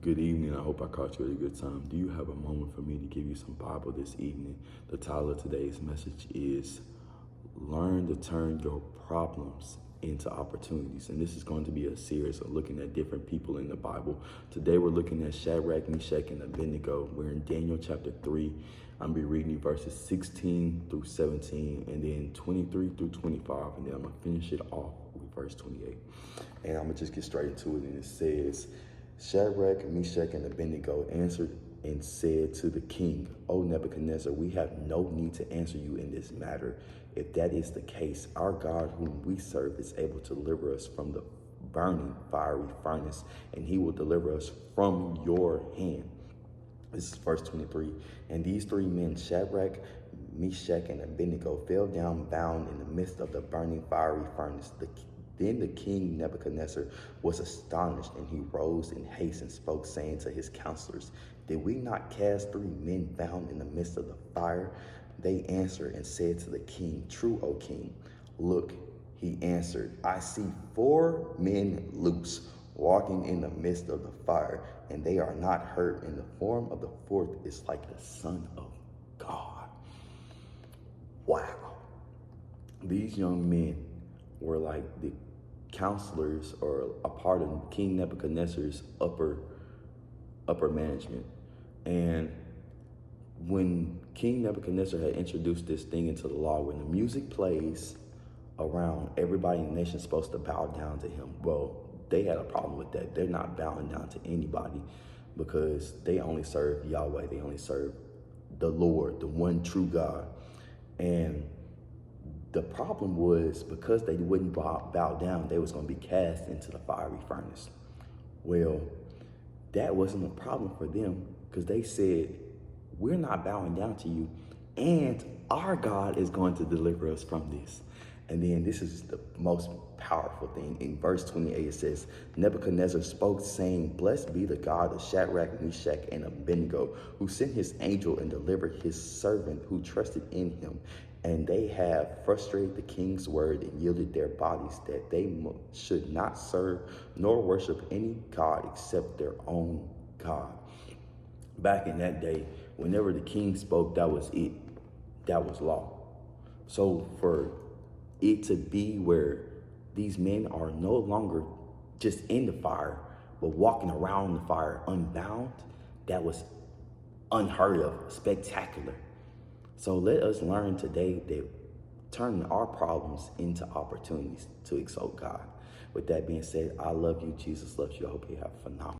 Good evening. I hope I caught you at a good time. Do you have a moment for me to give you some Bible this evening? The title of today's message is Learn to Turn Your Problems into Opportunities. And this is going to be a series of looking at different people in the Bible. Today we're looking at Shadrach, Meshach, and Abednego. We're in Daniel chapter 3. I'm going to be reading verses 16 through 17 and then 23 through 25. And then I'm going to finish it off with verse 28. And I'm going to just get straight into it. And it says, Shadrach, Meshach, and Abednego answered and said to the king, O Nebuchadnezzar, we have no need to answer you in this matter. If that is the case, our God whom we serve is able to deliver us from the burning fiery furnace, and he will deliver us from your hand. This is verse 23. And these three men, Shadrach, Meshach, and Abednego, fell down bound in the midst of the burning fiery furnace. Then the king Nebuchadnezzar was astonished, and he rose in haste and spoke, saying to his counselors, Did we not cast three men bound in the midst of the fire? They answered and said to the king, True, O king. Look, he answered, I see four men loose, walking in the midst of the fire, and they are not hurt, and the form of the fourth is like the Son of God. Wow. These young men were like the counselors or a part of King Nebuchadnezzar's upper management. And when King Nebuchadnezzar had introduced this thing into the law, when the music plays around, everybody in the nation is supposed to bow down to him. Well, they had a problem with that. They're not bowing down to anybody because they only serve Yahweh. They only serve the Lord, the one true God. And the problem was because they wouldn't bow down, they was going to be cast into the fiery furnace. Well, that wasn't a problem for them because they said, we're not bowing down to you, and our God is going to deliver us from this. And then this is the most powerful thing. In verse 28, it says, Nebuchadnezzar spoke, saying, Blessed be the God of Shadrach, Meshach, and Abednego, who sent his angel and delivered his servant who trusted in him. And they have frustrated the king's word and yielded their bodies that they should not serve nor worship any god except their own God. Back in that day, whenever the king spoke, that was it. That was law. So for it to be where these men are no longer just in the fire, but walking around the fire unbound, that was unheard of, spectacular. So let us learn today that turning our problems into opportunities to exalt God. With that being said, I love you. Jesus loves you. I hope you have a phenomenal